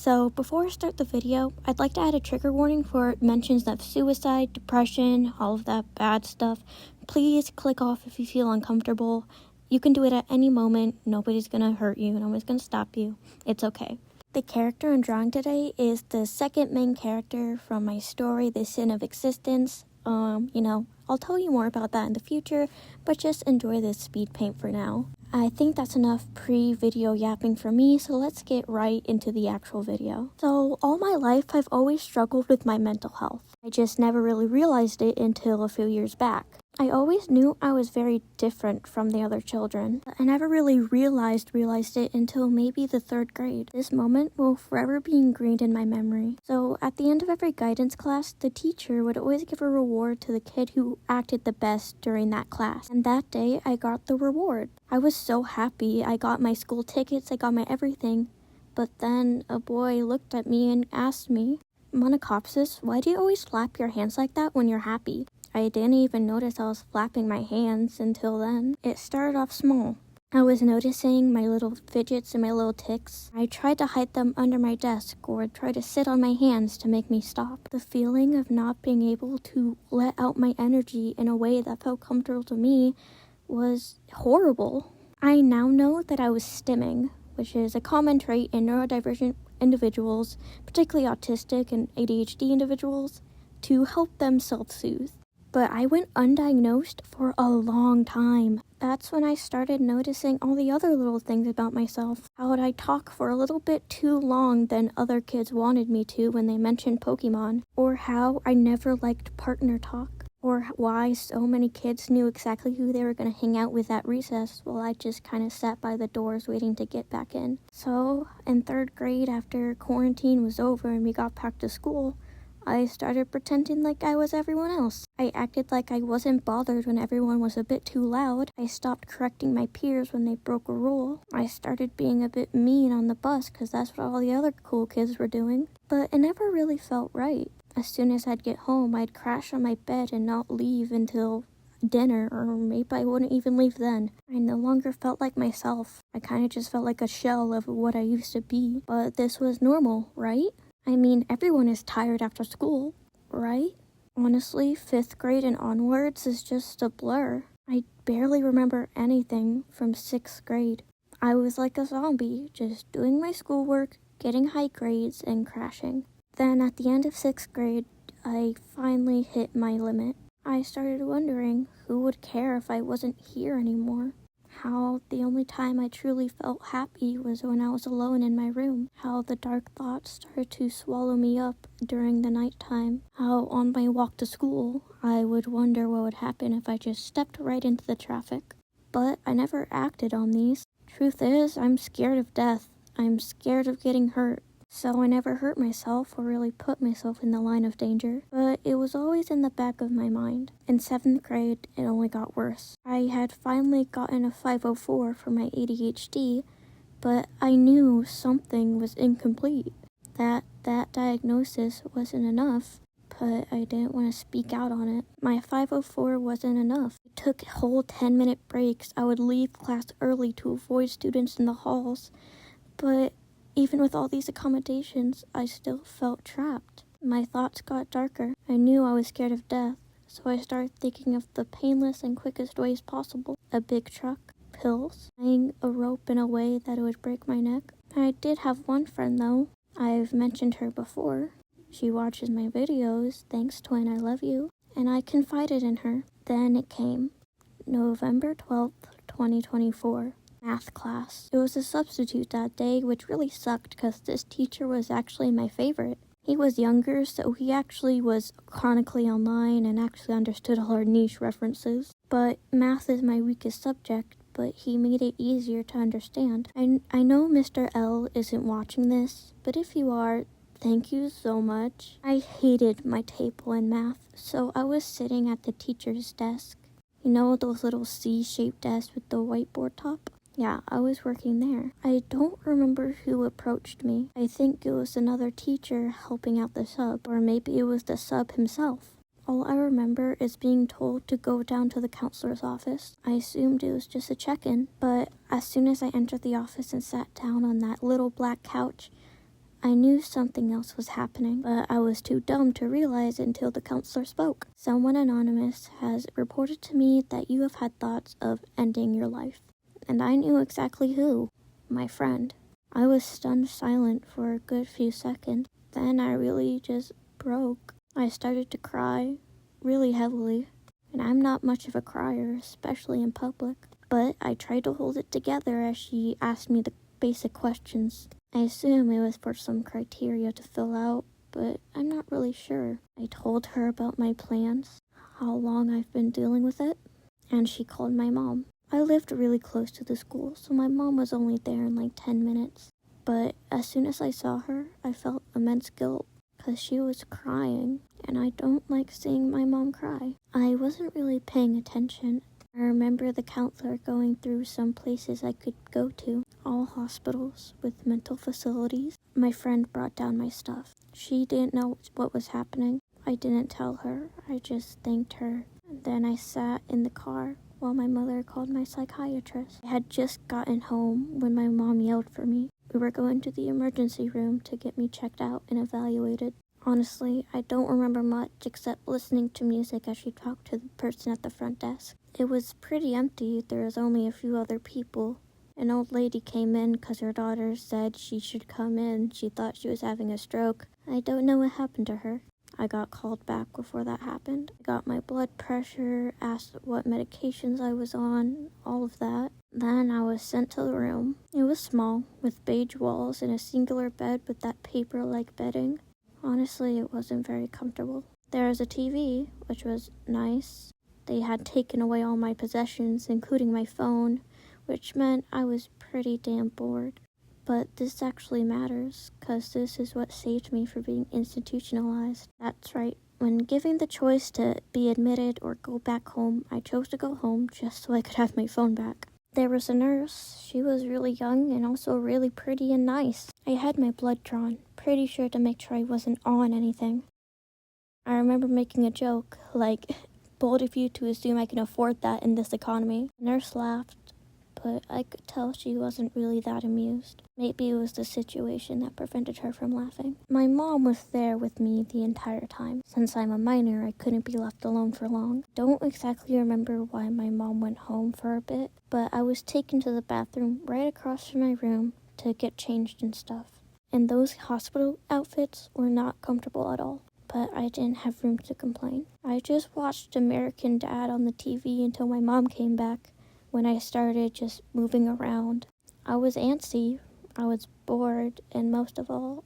So before I start the video, I'd like to add a trigger warning for mentions of suicide, depression, all of that bad stuff. Please click off if you feel uncomfortable. You can do it at any moment. Nobody's gonna hurt you. Nobody's gonna stop you. It's okay. The character I'm drawing today is the second main character from my story, The Sin of Existence. I'll tell you more about that in the future, but just enjoy this speed paint for now. I think that's enough pre-video yapping for me, so let's get right into the actual video. So, all my life, I've always struggled with my mental health. I just never really realized it until a few years back. I always knew I was very different from the other children, but I never really realized it until maybe the 3rd grade. This moment will forever be ingrained in my memory. So at the end of every guidance class, the teacher would always give a reward to the kid who acted the best during that class. And that day, I got the reward. I was so happy. I got my school tickets, I got my everything. But then a boy looked at me and asked me, "Monocopsis, why do you always flap your hands like that when you're happy?" I didn't even notice I was flapping my hands until then. It started off small. I was noticing my little fidgets and my little tics. I tried to hide them under my desk or try to sit on my hands to make me stop. The feeling of not being able to let out my energy in a way that felt comfortable to me was horrible. I now know that I was stimming, which is a common trait in neurodivergent individuals, particularly autistic and ADHD individuals, to help them self-soothe. But I went undiagnosed for a long time. That's when I started noticing all the other little things about myself. How would I talk for a little bit too long than other kids wanted me to when they mentioned Pokemon? Or how I never liked partner talk? Or why so many kids knew exactly who they were going to hang out with at recess while I just kind of sat by the doors waiting to get back in. So, in 3rd grade, after quarantine was over and we got back to school, I started pretending like I was everyone else. I acted like I wasn't bothered when everyone was a bit too loud. I stopped correcting my peers when they broke a rule. I started being a bit mean on the bus because that's what all the other cool kids were doing. But it never really felt right. As soon as I'd get home, I'd crash on my bed and not leave until dinner, or maybe I wouldn't even leave then. I no longer felt like myself. I kind of just felt like a shell of what I used to be. But this was normal, right? I mean, everyone is tired after school, right? Honestly, 5th grade and onwards is just a blur. I barely remember anything from 6th grade. I was like a zombie, just doing my schoolwork, getting high grades, and crashing. Then at the end of 6th grade, I finally hit my limit. I started wondering who would care if I wasn't here anymore. How the only time I truly felt happy was when I was alone in my room. How the dark thoughts started to swallow me up during the nighttime. How on my walk to school, I would wonder what would happen if I just stepped right into the traffic. But I never acted on these. Truth is, I'm scared of death. I'm scared of getting hurt. So I never hurt myself or really put myself in the line of danger, but it was always in the back of my mind. In 7th grade, it only got worse. I had finally gotten a 504 for my ADHD, but I knew something was incomplete. That diagnosis wasn't enough, but I didn't want to speak out on it. My 504 wasn't enough. I took whole 10-minute breaks. I would leave class early to avoid students in the halls, but even with all these accommodations, I still felt trapped. My thoughts got darker. I knew I was scared of death, so I started thinking of the painless and quickest ways possible. A big truck, pills, tying a rope in a way that it would break my neck. I did have one friend though. I've mentioned her before. She watches my videos, thanks twin, I love you. And I confided in her. Then it came. November 12th, 2024. Math class. It was a substitute that day, which really sucked because this teacher was actually my favorite. He was younger, so he actually was chronically online and actually understood all our niche references. But math is my weakest subject, but he made it easier to understand. I know Mr. L isn't watching this, but if you are, thank you so much. I hated my table in math, so I was sitting at the teacher's desk. You know those little C-shaped desks with the whiteboard top? Yeah, I was working there. I don't remember who approached me. I think it was another teacher helping out the sub, or maybe it was the sub himself. All I remember is being told to go down to the counselor's office. I assumed it was just a check-in, but as soon as I entered the office and sat down on that little black couch, I knew something else was happening, but I was too dumb to realize until the counselor spoke. Someone anonymous has reported to me that you have had thoughts of ending your life. And I knew exactly who. My friend. I was stunned silent for a good few seconds. Then I really just broke. I started to cry really heavily. And I'm not much of a crier, especially in public. But I tried to hold it together as she asked me the basic questions. I assume it was for some criteria to fill out, but I'm not really sure. I told her about my plans, how long I've been dealing with it, and she called my mom. I lived really close to the school, so my mom was only there in like 10 minutes. But as soon as I saw her, I felt immense guilt because she was crying, and I don't like seeing my mom cry. I wasn't really paying attention. I remember the counselor going through some places I could go to, all hospitals with mental facilities. My friend brought down my stuff. She didn't know what was happening. I didn't tell her. I just thanked her. And then I sat in the car while my mother called my psychiatrist. I had just gotten home when my mom yelled for me. We were going to the emergency room to get me checked out and evaluated. Honestly, I don't remember much except listening to music as she talked to the person at the front desk. It was pretty empty. There was only a few other people. An old lady came in because her daughter said she should come in. She thought she was having a stroke. I don't know what happened to her. I got called back before that happened. I got my blood pressure, asked what medications I was on, all of that. Then I was sent to the room. It was small, with beige walls and a singular bed with that paper-like bedding. Honestly, it wasn't very comfortable. There was a TV, which was nice. They had taken away all my possessions, including my phone, which meant I was pretty damn bored. But this actually matters, because this is what saved me from being institutionalized. That's right. When given the choice to be admitted or go back home, I chose to go home just so I could have my phone back. There was a nurse. She was really young and also really pretty and nice. I had my blood drawn, pretty sure to make sure I wasn't on anything. I remember making a joke, like, bold of you to assume I can afford that in this economy. The nurse laughed, but I could tell she wasn't really that amused. Maybe it was the situation that prevented her from laughing. My mom was there with me the entire time. Since I'm a minor, I couldn't be left alone for long. Don't exactly remember why my mom went home for a bit, but I was taken to the bathroom right across from my room to get changed and stuff. And those hospital outfits were not comfortable at all. But I didn't have room to complain. I just watched American Dad on the TV until my mom came back, when I started just moving around. I was antsy, I was bored, and most of all,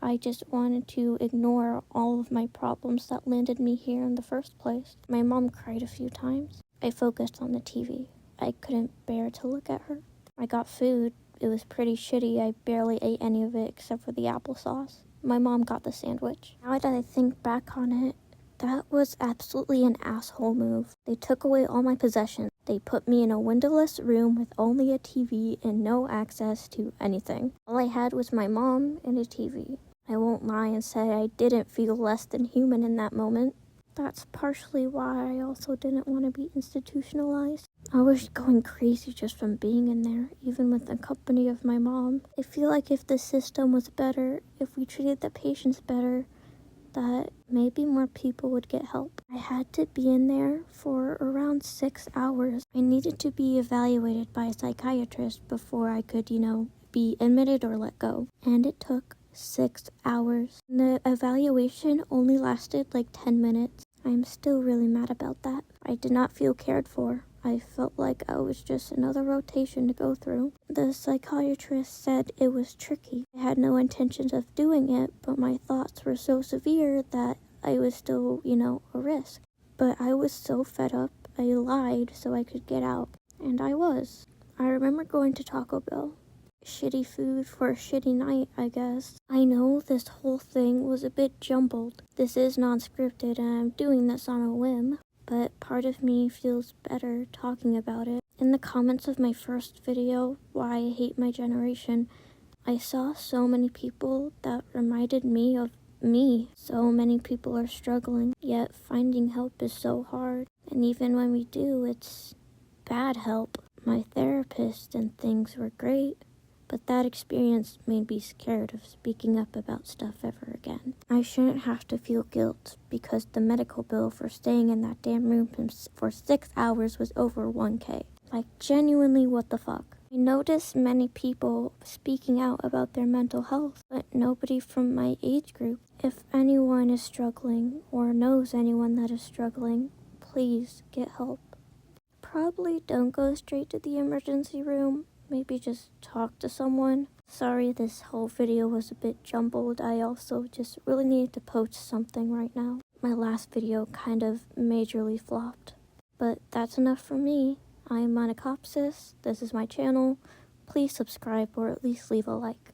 I just wanted to ignore all of my problems that landed me here in the first place. My mom cried a few times. I focused on the TV. I couldn't bear to look at her. I got food. It was pretty shitty. I barely ate any of it except for the applesauce. My mom got the sandwich. Now that I think back on it, that was absolutely an asshole move. They took away all my possessions. They put me in a windowless room with only a TV and no access to anything. All I had was my mom and a TV. I won't lie and say I didn't feel less than human in that moment. That's partially why I also didn't want to be institutionalized. I was going crazy just from being in there, even with the company of my mom. I feel like if the system was better, if we treated the patients better, that maybe more people would get help. I had to be in there for around 6 hours. I needed to be evaluated by a psychiatrist before I could, be admitted or let go. And it took 6 hours. The evaluation only lasted like 10 minutes. I'm still really mad about that. I did not feel cared for. I felt like I was just another rotation to go through. The psychiatrist said it was tricky. I had no intentions of doing it, but my thoughts were so severe that I was still, a risk. But I was so fed up, I lied so I could get out. And I was. I remember going to Taco Bell. Shitty food for a shitty night, I guess. I know this whole thing was a bit jumbled. This is non-scripted and I'm doing this on a whim. But part of me feels better talking about it. In the comments of my first video, Why I Hate My Generation, I saw so many people that reminded me of me. So many people are struggling, yet finding help is so hard. And even when we do, it's bad help. My therapist and things were great, but that experience made me scared of speaking up about stuff ever again. I shouldn't have to feel guilt because the medical bill for staying in that damn room for 6 hours was over $1,000. Like, genuinely, what the fuck? I noticed many people speaking out about their mental health, but nobody from my age group. If anyone is struggling or knows anyone that is struggling, please get help. Probably don't go straight to the emergency room. Maybe just talk to someone. Sorry this whole video was a bit jumbled. I also just really needed to post something right now. My last video kind of majorly flopped. But that's enough for me. I am Monocopsis. This is my channel. Please subscribe or at least leave a like.